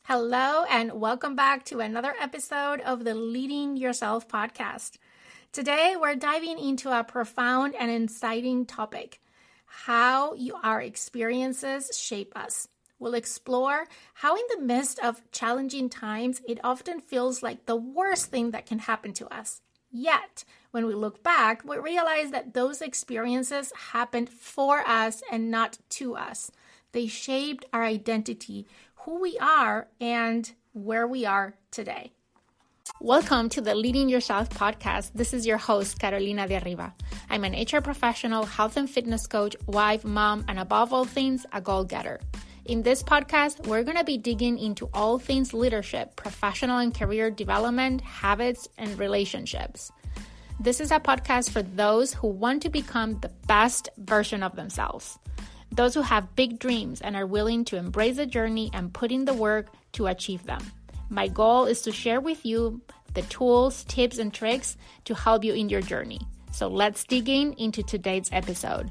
Hello, and welcome back to another episode of the Leading Yourself podcast. Today, we're diving into a profound and exciting topic, how our experiences shape us. We'll explore how in the midst of challenging times, it often feels like the worst thing that can happen to us. Yet, when we look back, we realize that those experiences happened for us and not to us. They shaped our identity, who we are, and where we are today. Welcome to the Leading Yourself podcast. This is your host, Carolina de Arriba. I'm an HR professional, health and fitness coach, wife, mom, and above all things, a goal-getter. In this podcast, we're going to be digging into all things leadership, professional and career development, habits, and relationships. This is a podcast for those who want to become the best version of themselves. Those who have big dreams and are willing to embrace the journey and put in the work to achieve them. My goal is to share with you the tools, tips, and tricks to help you in your journey. So let's dig into today's episode.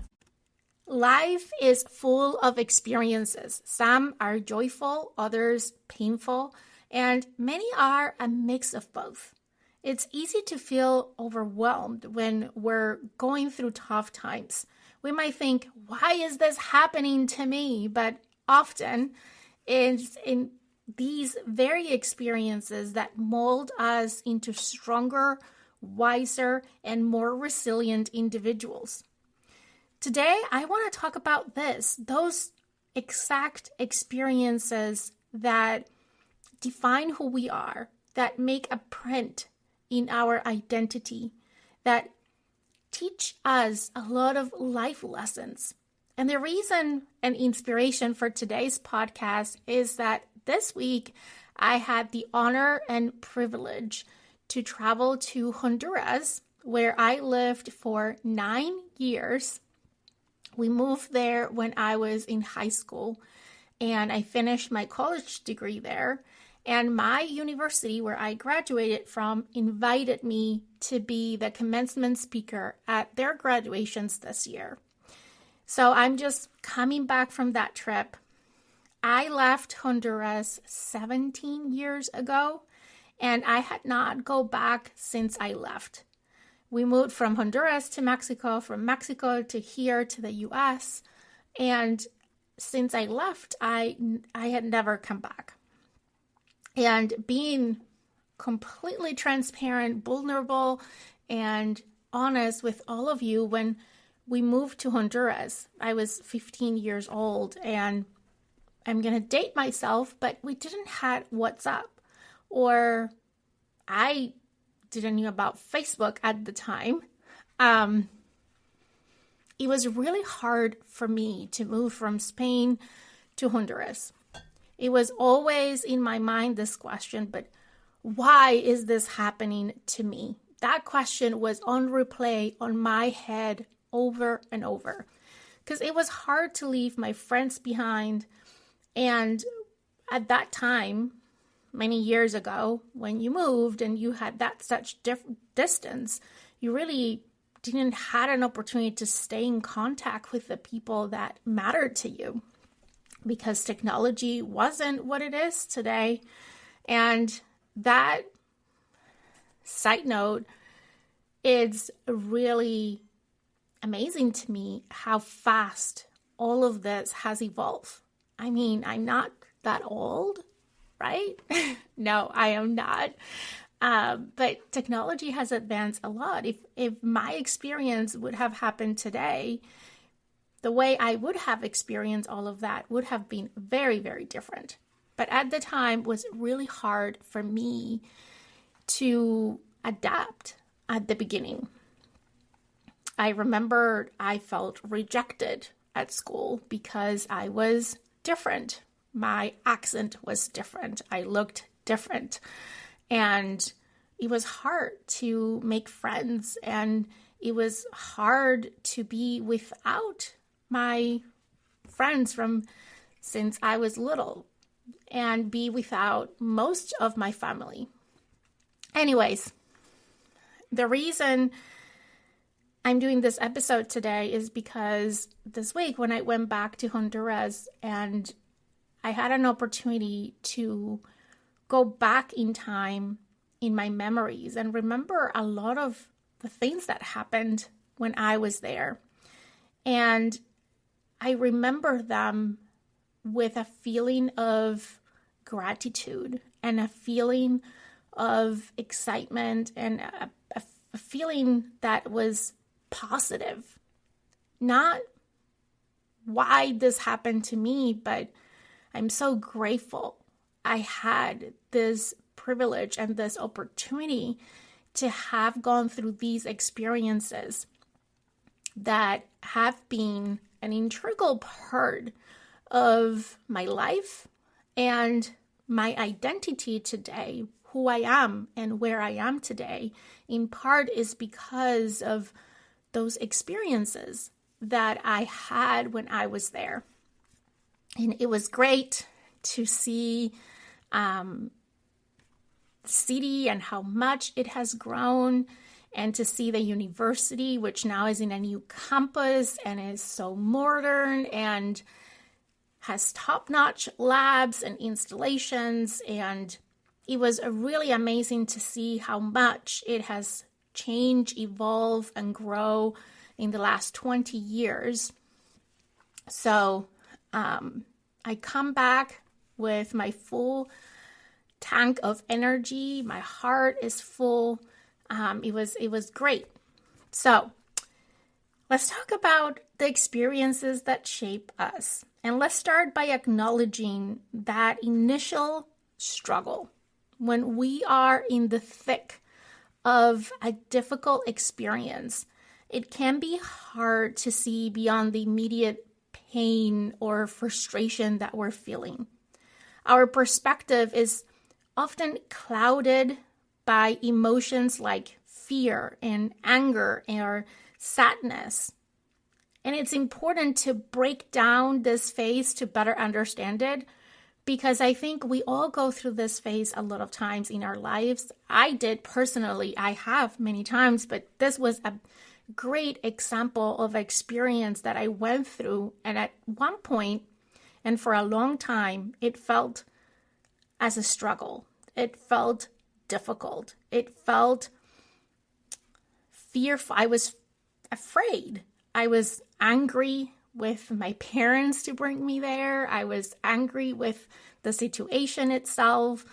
Life is full of experiences. Some are joyful, others painful, and many are a mix of both. It's easy to feel overwhelmed when we're going through tough times. We might think, why is this happening to me? But often it's in these very experiences that mold us into stronger, wiser, and more resilient individuals. Today, I want to talk about those exact experiences that define who we are, that make a print in our identity, that teach us a lot of life lessons. And the reason and inspiration for today's podcast is that this week I had the honor and privilege to travel to Honduras, where I lived for 9 years. We moved there when I was in high school, and I finished my college degree there. And my university, where I graduated from, invited me to be the commencement speaker at their graduations this year. So I'm just coming back from that trip. I left Honduras 17 years ago, and I had not gone back since I left. We moved from Honduras to Mexico, from Mexico to here to the U.S., and since I left, I had never come back. And being completely transparent, vulnerable, and honest with all of you, when we moved to Honduras, I was 15 years old, and I'm going to date myself, but we didn't have WhatsApp, or I didn't know about Facebook at the time. It was really hard for me to move from Spain to Honduras. It was always in my mind, this question, but why is this happening to me? That question was on replay on my head over and over, because it was hard to leave my friends behind. And at that time, many years ago, when you moved and you had that such distance, you really didn't have an opportunity to stay in contact with the people that mattered to you, because technology wasn't what it is today. And that side note, it's really amazing to me how fast all of this has evolved. I mean, I'm not that old, right? No, I am not. But technology has advanced a lot. If my experience would have happened today, the way I would have experienced all of that would have been very, very different. But at the time, it was really hard for me to adapt at the beginning. I remember I felt rejected at school because I was different. My accent was different. I looked different. And it was hard to make friends, and it was hard to be without my friends from since I was little, and be without most of my family. Anyways, the reason I'm doing this episode today is because this week when I went back to Honduras and I had an opportunity to go back in time in my memories and remember a lot of the things that happened when I was there. And I remember them with a feeling of gratitude and a feeling of excitement and a feeling that was positive. Not why this happened to me, but I'm so grateful I had this privilege and this opportunity to have gone through these experiences that have been an integral part of my life and my identity today, who I am and where I am today, in part is because of those experiences that I had when I was there. And it was great to see the city and how much it has grown, and to see the university, which now is in a new campus and is so modern and has top-notch labs and installations. And it was really amazing to see how much it has changed, evolved, and grow in the last 20 years. So I come back with my full tank of energy. My heart is full. It was great. So let's talk about the experiences that shape us. And let's start by acknowledging that initial struggle when we are in the thick of a difficult experience. It can be hard to see beyond the immediate pain or frustration that we're feeling. Our perspective is often clouded by emotions like fear and anger or sadness. And it's important to break down this phase to better understand it, because I think we all go through this phase a lot of times in our lives. I did personally, I have many times, but this was a great example of experience that I went through. And at one point, and for a long time, it felt as a struggle. It felt difficult. It felt fearful. I was afraid. I was angry with my parents to bring me there. I was angry with the situation itself.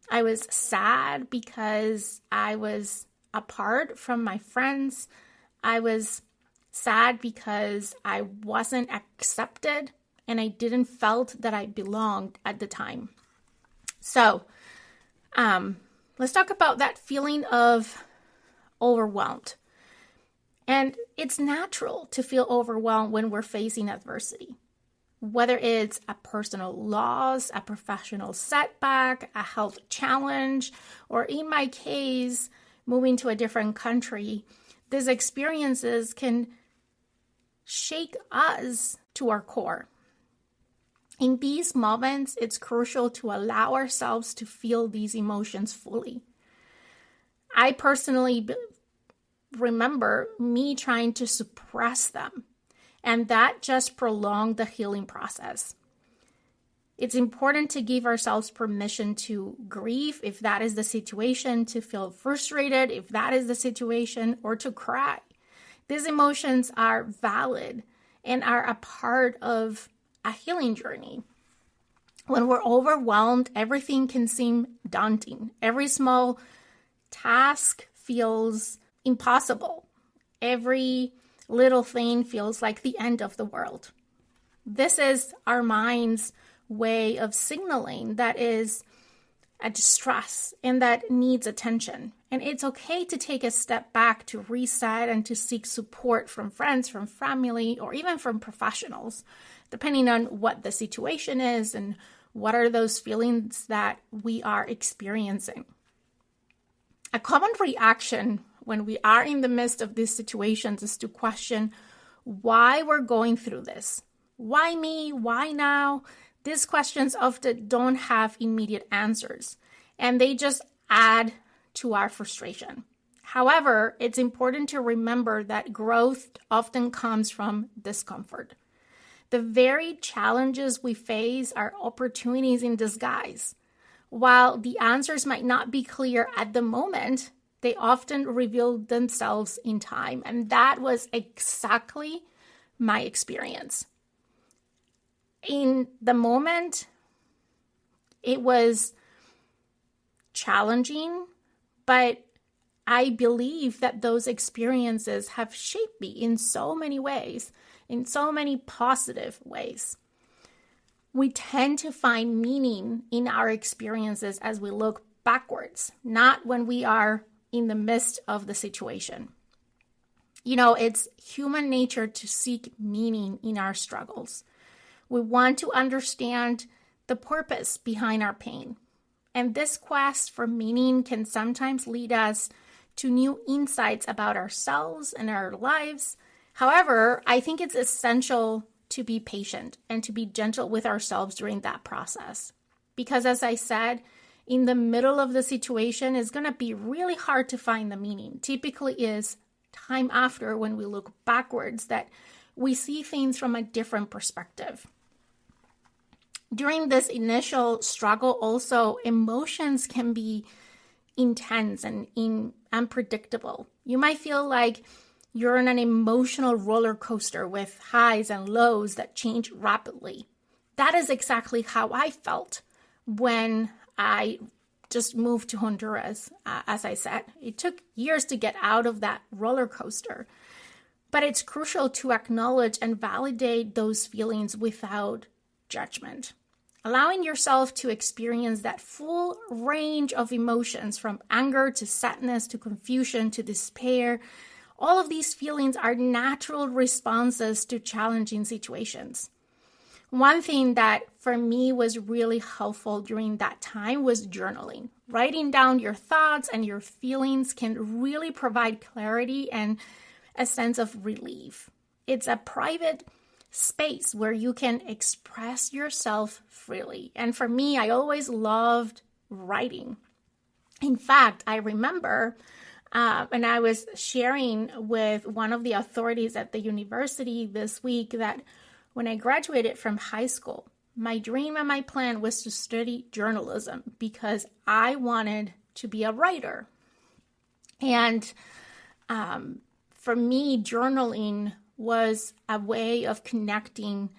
I was sad because I was apart from my friends. I was sad because I wasn't accepted and I didn't felt that I belonged at the time. So, let's talk about that feeling of overwhelmed. And it's natural to feel overwhelmed when we're facing adversity, whether it's a personal loss, a professional setback, a health challenge, or in my case, moving to a different country. These experiences can shake us to our core. In these moments, it's crucial to allow ourselves to feel these emotions fully. I personally remember me trying to suppress them, and that just prolonged the healing process. It's important to give ourselves permission to grieve if that is the situation, to feel frustrated if that is the situation, or to cry. These emotions are valid and are a part of a healing journey. When we're overwhelmed, everything can seem daunting. Every small task feels impossible. Every little thing feels like the end of the world. This is our mind's way of signaling that is a distress and that needs attention. And it's okay to take a step back to reset and to seek support from friends, from family, or even from professionals, depending on what the situation is and what are those feelings that we are experiencing. A common reaction when we are in the midst of these situations is to question why we're going through this. Why me? Why now? These questions often don't have immediate answers, and they just add to our frustration. However, it's important to remember that growth often comes from discomfort. The very challenges we face are opportunities in disguise. While the answers might not be clear at the moment, they often reveal themselves in time. And that was exactly my experience. In the moment, it was challenging, but I believe that those experiences have shaped me in so many ways, in so many positive ways. We tend to find meaning in our experiences as we look backwards, not when we are in the midst of the situation. It's human nature to seek meaning in our struggles. We want to understand the purpose behind our pain. And this quest for meaning can sometimes lead us to new insights about ourselves and our lives. However, I think it's essential to be patient and to be gentle with ourselves during that process. Because as I said, in the middle of the situation, it's going to be really hard to find the meaning. Typically is time after, when we look backwards, that we see things from a different perspective. During this initial struggle, also, emotions can be intense and unpredictable. You might feel like you're on an emotional roller coaster with highs and lows that change rapidly. That is exactly how I felt when I just moved to Honduras. As I said, it took years to get out of that roller coaster. But it's crucial to acknowledge and validate those feelings without judgment. Allowing yourself to experience that full range of emotions, from anger to sadness to confusion to despair. All of these feelings are natural responses to challenging situations. One thing that for me was really helpful during that time was journaling. Writing down your thoughts and your feelings can really provide clarity and a sense of relief. It's a private space where you can express yourself freely. And for me, I always loved writing. In fact, I remember and I was sharing with one of the authorities at the university this week that when I graduated from high school, my dream and my plan was to study journalism because I wanted to be a writer. And for me, journaling was a way of connecting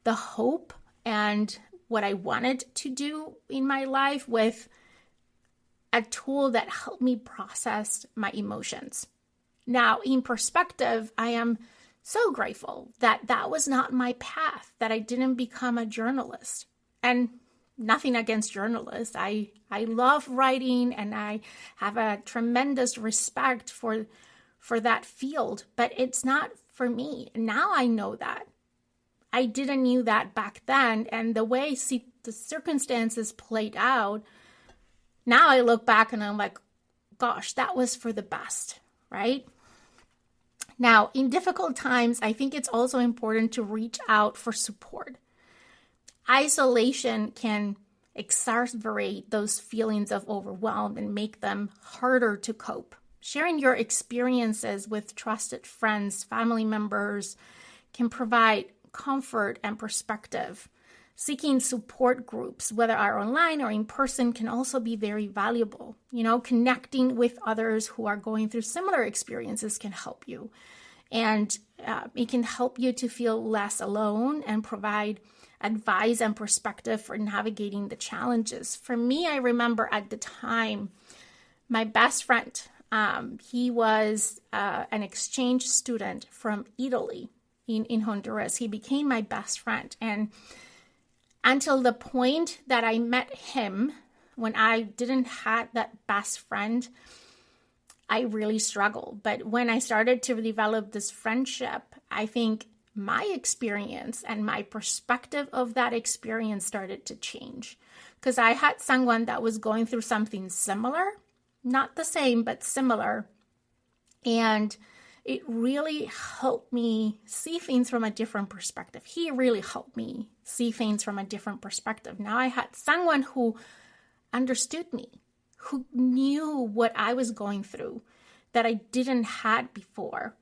the hope and what I wanted to do in my life with a tool that helped me process my emotions. Now, in perspective, I am so grateful that that was not my path, that I didn't become a journalist. And nothing against journalists. I love writing and I have a tremendous respect for that field, but it's not for me. Now I know that. I didn't know that back then, and the way the circumstances played out, now I look back and I'm like, gosh, that was for the best, right? Now, in difficult times, I think it's also important to reach out for support. Isolation can exacerbate those feelings of overwhelm and make them harder to cope. Sharing your experiences with trusted friends, family members can provide comfort and perspective. Seeking support groups, whether are online or in person, can also be very valuable. Connecting with others who are going through similar experiences can help you. And it can help you to feel less alone and provide advice and perspective for navigating the challenges. For me, I remember at the time, my best friend, he was an exchange student from Italy in Honduras. He became my best friend. And until the point that I met him, when I didn't have that best friend, I really struggled. But when I started to develop this friendship, I think my experience and my perspective of that experience started to change. Because I had someone that was going through something similar, not the same, but similar. And it really helped me see things from a different perspective. He really helped me see things from a different perspective. Now I had someone who understood me, who knew what I was going through that I didn't have before.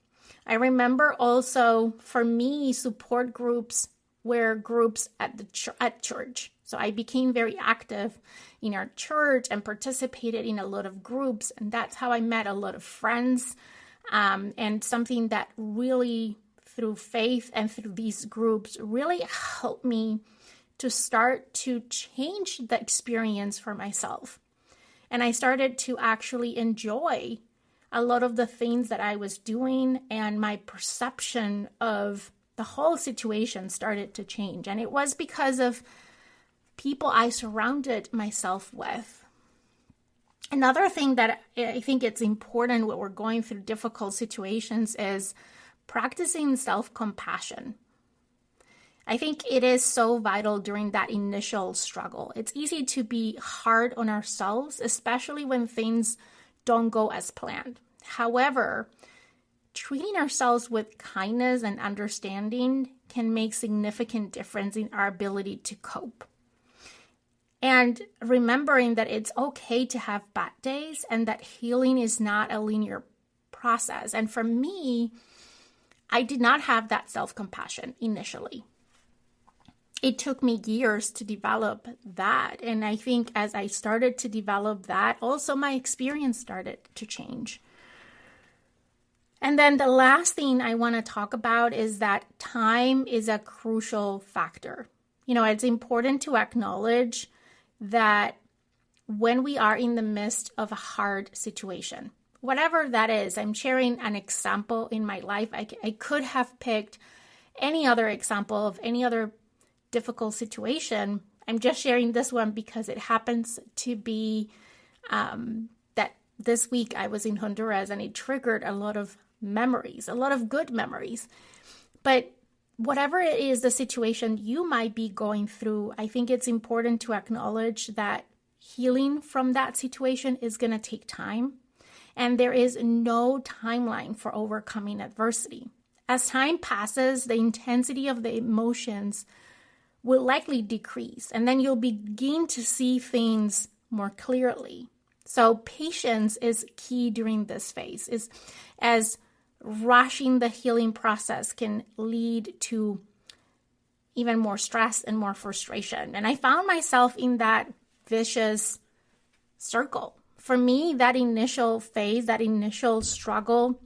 I remember also for me, support groups were groups at church. So I became very active in our church and participated in a lot of groups. And that's how I met a lot of friends. And something that really, through faith and through these groups, really helped me to start to change the experience for myself. And I started to actually enjoy a lot of the things that I was doing, and my perception of the whole situation started to change. And it was because of people I surrounded myself with. Another thing that I think it's important when we're going through difficult situations is practicing self-compassion. I think it is so vital during that initial struggle. It's easy to be hard on ourselves, especially when things don't go as planned. However, treating ourselves with kindness and understanding can make significant difference in our ability to cope. And remembering that it's okay to have bad days and that healing is not a linear process. And for me, I did not have that self-compassion initially. It took me years to develop that. And I think as I started to develop that, also my experience started to change. And then the last thing I want to talk about is that time is a crucial factor. It's important to acknowledge that when we are in the midst of a hard situation, whatever that is, I'm sharing an example in my life. I could have picked any other example of any other difficult situation. I'm just sharing this one because it happens to be that this week I was in Honduras and it triggered a lot of memories, a lot of good memories. But whatever it is, the situation you might be going through, I think it's important to acknowledge that healing from that situation is going to take time. And there is no timeline for overcoming adversity. As time passes, the intensity of the emotions will likely decrease, and then you'll begin to see things more clearly. So patience is key during this phase, as rushing the healing process can lead to even more stress and more frustration. And I found myself in that vicious circle. For me, that initial phase, that initial struggle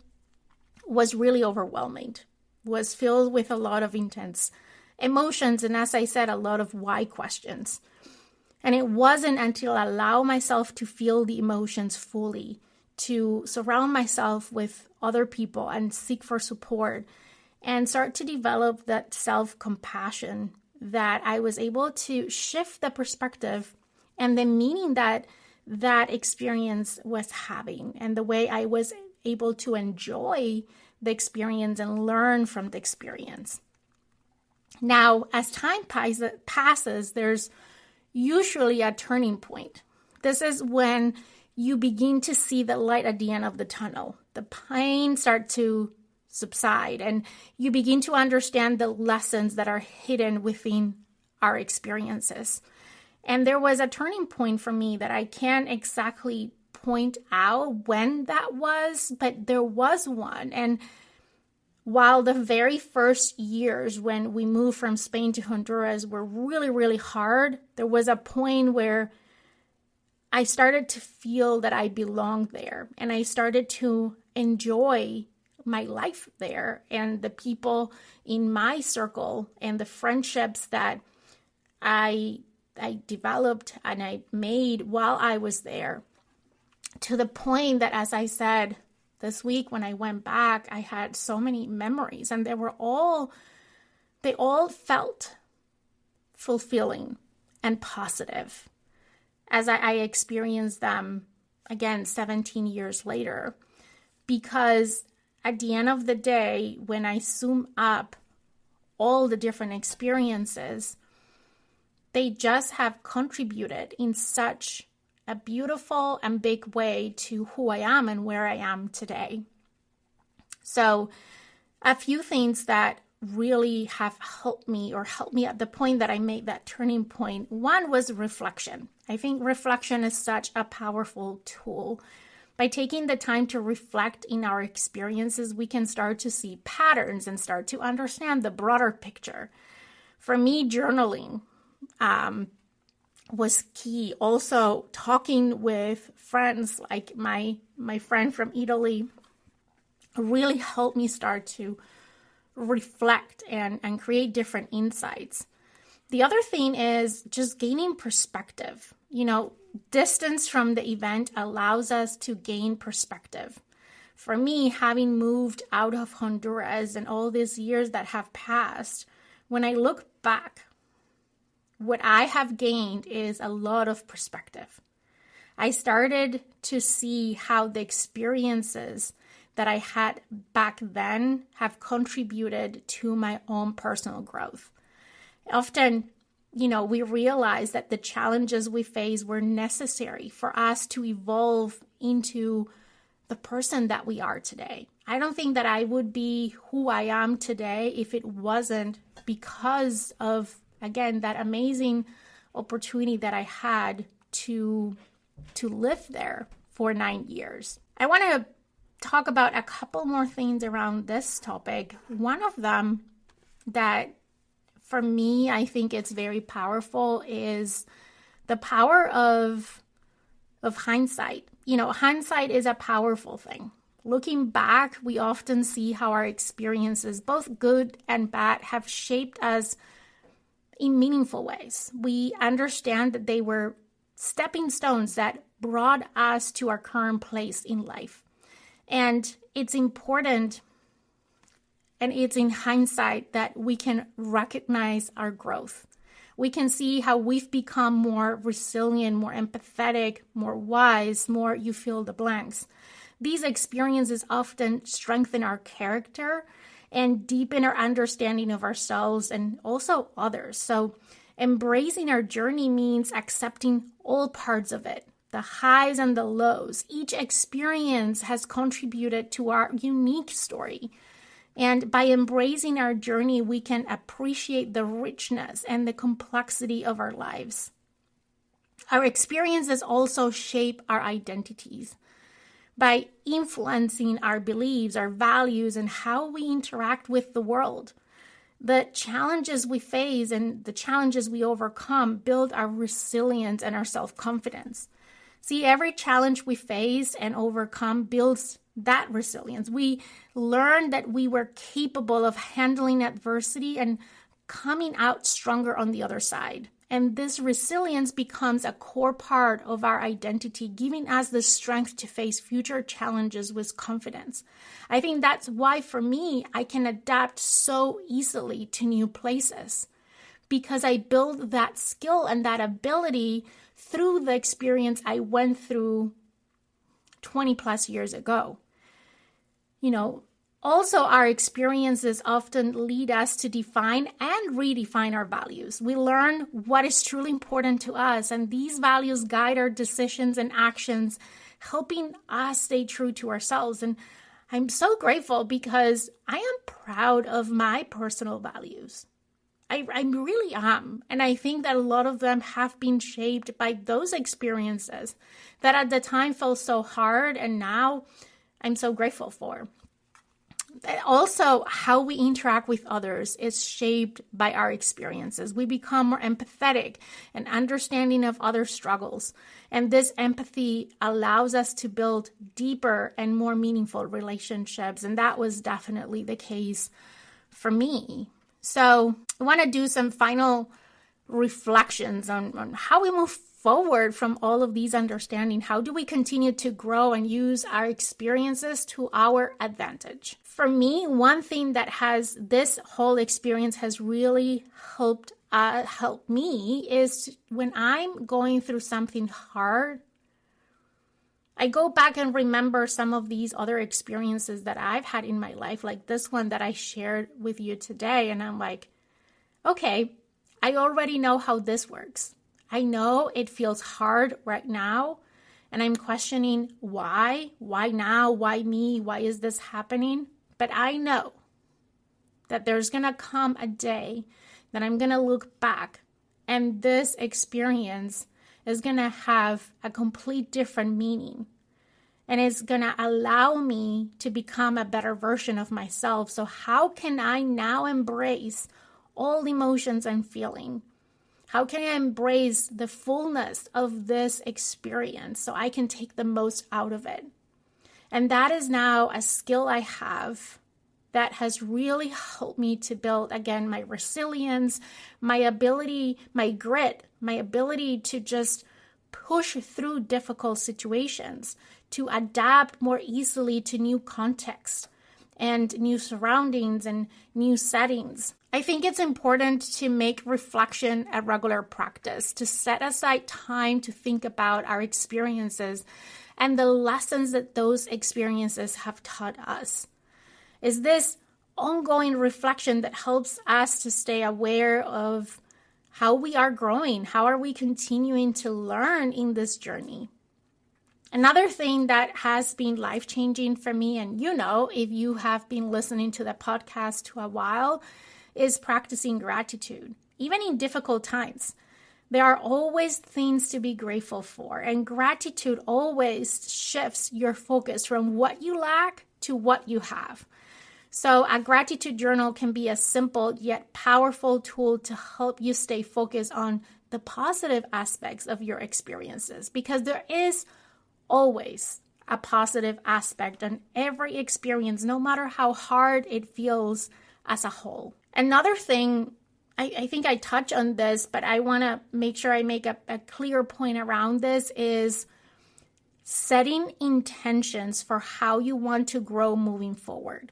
was really overwhelming, was filled with a lot of intense emotions, and as I said, a lot of why questions. And it wasn't until I allowed myself to feel the emotions fully, to surround myself with other people and seek for support and start to develop that self-compassion, that I was able to shift the perspective and the meaning that that experience was having, and the way I was able to enjoy the experience and learn from the experience. Now, as time passes, there's usually a turning point. This is when you begin to see the light at the end of the tunnel. The pain starts to subside, and you begin to understand the lessons that are hidden within our experiences. And there was a turning point for me that I can't exactly point out when that was, but there was one. And while the very first years when we moved from Spain to Honduras were really, really hard, there was a point where I started to feel that I belonged there, and I started to enjoy my life there and the people in my circle and the friendships that I developed and I made while I was there, to the point that, as I said, this week when I went back, I had so many memories, and they all felt fulfilling and positive as I experienced them again 17 years later. Because at the end of the day, when I sum up all the different experiences, they just have contributed in such a beautiful and big way to who I am and where I am today. So a few things that really have helped me at the point that I made that turning point. One was reflection. I think reflection is such a powerful tool By taking the time to reflect in our experiences, we can start to see patterns and start to understand the broader picture. For me, journaling was key. Also, talking with friends, like my friend from Italy, really helped me start to reflect and create different insights. The other thing is just gaining perspective. Distance from the event allows us to gain perspective. For me, having moved out of Honduras and all these years that have passed, when I look back, what I have gained is a lot of perspective. I started to see how the experiences that I had back then have contributed to my own personal growth. Often, we realize that the challenges we face were necessary for us to evolve into the person that we are today. I don't think that I would be who I am today if it wasn't because of, again, that amazing opportunity that I had to live there for 9 years. I want to talk about a couple more things around this topic. One of them that for me, I think it's very powerful is the power of hindsight. Hindsight is a powerful thing. Looking back, we often see how our experiences, both good and bad, have shaped us in meaningful ways. We understand that they were stepping stones that brought us to our current place in life. And it's important, and it's in hindsight that we can recognize our growth. We can see how we've become more resilient, more empathetic, more wise, more you fill the blanks. These experiences often strengthen our character and deepen our understanding of ourselves and also others. So embracing our journey means accepting all parts of it, the highs and the lows. Each experience has contributed to our unique story. And by embracing our journey, we can appreciate the richness and the complexity of our lives. Our experiences also shape our identities by influencing our beliefs, our values, and how we interact with the world. The challenges we face and the challenges we overcome build our resilience and our self-confidence. See, every challenge we face and overcome builds that resilience. We learned that we were capable of handling adversity and coming out stronger on the other side. And this resilience becomes a core part of our identity, giving us the strength to face future challenges with confidence. I think that's why, for me, I can adapt so easily to new places, because I build that skill and that ability through the experience I went through 20 plus years ago. Also, our experiences often lead us to define and redefine our values. We learn what is truly important to us, and these values guide our decisions and actions, helping us stay true to ourselves. And I'm so grateful because I am proud of my personal values. I really am. And I think that a lot of them have been shaped by those experiences that at the time felt so hard, and now I'm so grateful for. Also, how we interact with others is shaped by our experiences. We become more empathetic and understanding of other struggles. And this empathy allows us to build deeper and more meaningful relationships. And that was definitely the case for me. So I want to do some final reflections on how we move forward from all of these understanding. How do we continue to grow and use our experiences to our advantage? For me, one thing that this whole experience has really helped me is when I'm going through something hard, I go back and remember some of these other experiences that I've had in my life, like this one that I shared with you today. And I'm like, okay, I already know how this works. I know it feels hard right now, and I'm questioning why now, why me, why is this happening? But I know that there's going to come a day that I'm going to look back, and this experience is going to have a complete different meaning. and it's going to allow me to become a better version of myself. So how can I now embrace all emotions and feeling? How can I embrace the fullness of this experience so I can take the most out of it? And that is now a skill I have that has really helped me to build, again, my resilience, my ability, my grit, my ability to just push through difficult situations, to adapt more easily to new contexts and new surroundings and new settings. I think it's important to make reflection a regular practice, to set aside time to think about our experiences and the lessons that those experiences have taught us. Is this ongoing reflection that helps us to stay aware of how we are growing, how are we continuing to learn in this journey. Another thing that has been life-changing for me, and if you have been listening to the podcast for a while, is practicing gratitude. Even in difficult times, there are always things to be grateful for, and gratitude always shifts your focus from what you lack to what you have. So a gratitude journal can be a simple yet powerful tool to help you stay focused on the positive aspects of your experiences, because there is always a positive aspect on every experience, no matter how hard it feels as a whole. Another thing, I think I touch on this, but I want to make sure I make a clear point around this, is setting intentions for how you want to grow moving forward.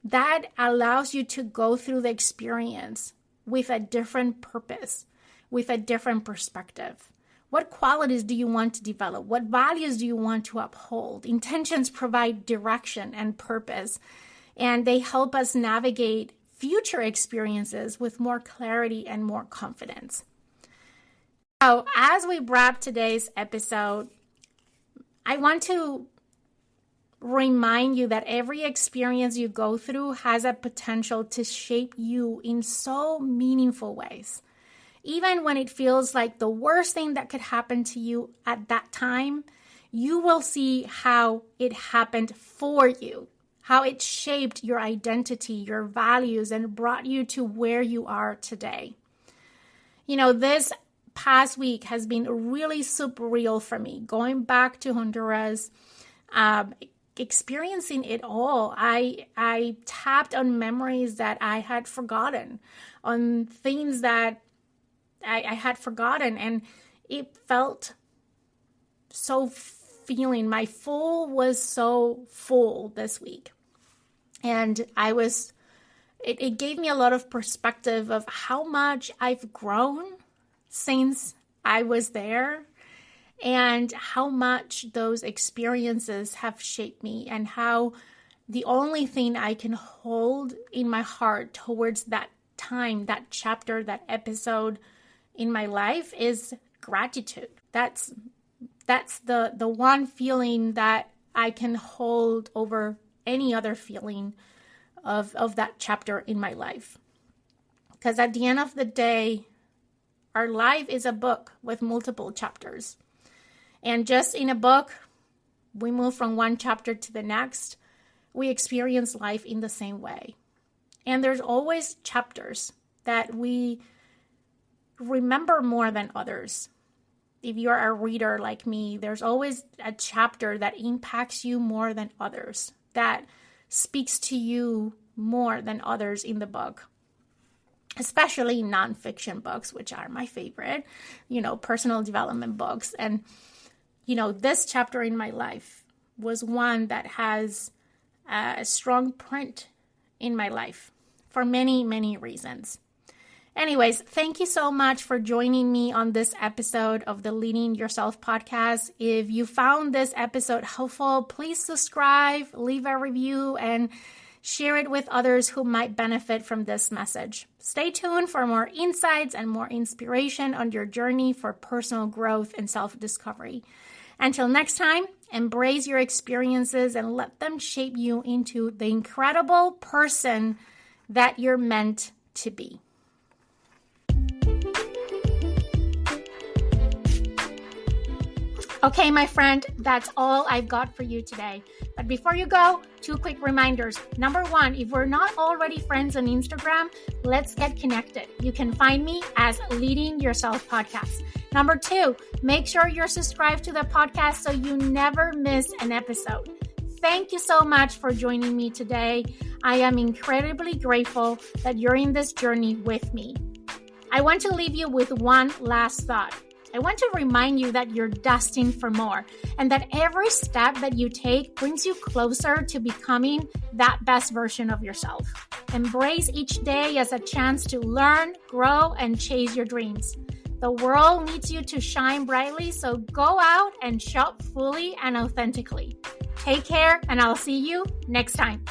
That allows you to go through the experience with a different purpose, with a different perspective. What qualities do you want to develop? What values do you want to uphold? Intentions provide direction and purpose, and they help us navigate future experiences with more clarity and more confidence. So, as we wrap today's episode, I want to remind you that every experience you go through has a potential to shape you in so meaningful ways. Even when it feels like the worst thing that could happen to you at that time, you will see how it happened for you, how it shaped your identity, your values, and brought you to where you are today. This past week has been really super real for me. Going back to Honduras, experiencing it all, I tapped on memories that I had forgotten, on things that I had forgotten, and it felt so feeling. My full was so full this week, and it gave me a lot of perspective of how much I've grown since I was there, and how much those experiences have shaped me, and how the only thing I can hold in my heart towards that time, that chapter, that episode in my life is gratitude. That's the one feeling that I can hold over any other feeling of that chapter in my life. Because at the end of the day, our life is a book with multiple chapters. And just in a book, we move from one chapter to the next. We experience life in the same way. And there's always chapters that we remember more than others. If you're a reader like me, there's always a chapter that impacts you more than others, that speaks to you more than others in the book, especially nonfiction books, which are my favorite, personal development books. And, this chapter in my life was one that has a strong print in my life for many, many reasons. Anyways, thank you so much for joining me on this episode of the Leading Yourself podcast. If you found this episode helpful, please subscribe, leave a review, and share it with others who might benefit from this message. Stay tuned for more insights and more inspiration on your journey for personal growth and self-discovery. Until next time, embrace your experiences and let them shape you into the incredible person that you're meant to be. Okay, my friend, that's all I've got for you today. But before you go, 2 quick reminders. Number 1, if we're not already friends on Instagram, let's get connected. You can find me as Leading Yourself Podcast. Number 2, make sure you're subscribed to the podcast so you never miss an episode. Thank you so much for joining me today. I am incredibly grateful that you're in this journey with me. I want to leave you with one last thought. I want to remind you that you're destined for more and that every step that you take brings you closer to becoming that best version of yourself. Embrace each day as a chance to learn, grow, and chase your dreams. The world needs you to shine brightly, so go out and show up fully and authentically. Take care, and I'll see you next time.